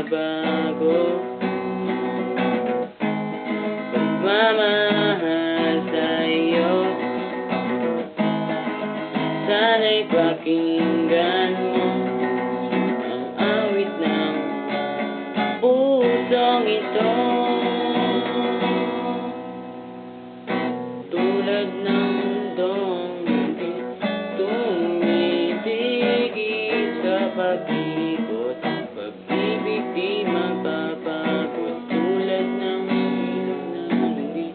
mabago. Pagmamahal sa'yo, sana'y pakinggan mo ang awit ng pusong ito. Tulad ng mundong hindi tumitigil sa pag-ikot, pag-ibig di mapapagod. Tulad ng ilog na hindi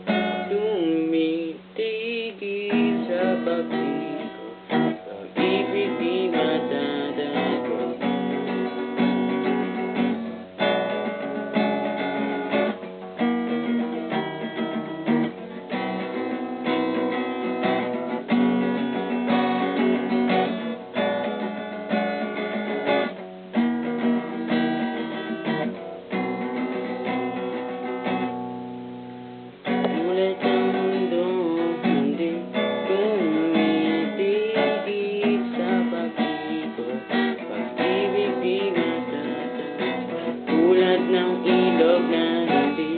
tumitigil sa pag-ikot, pag-ibig di matatagot. Tulad ng mundong hindi tumitigil sa pag-ikot, pag-ibig di matatagot. Tulad ng ilog na hindi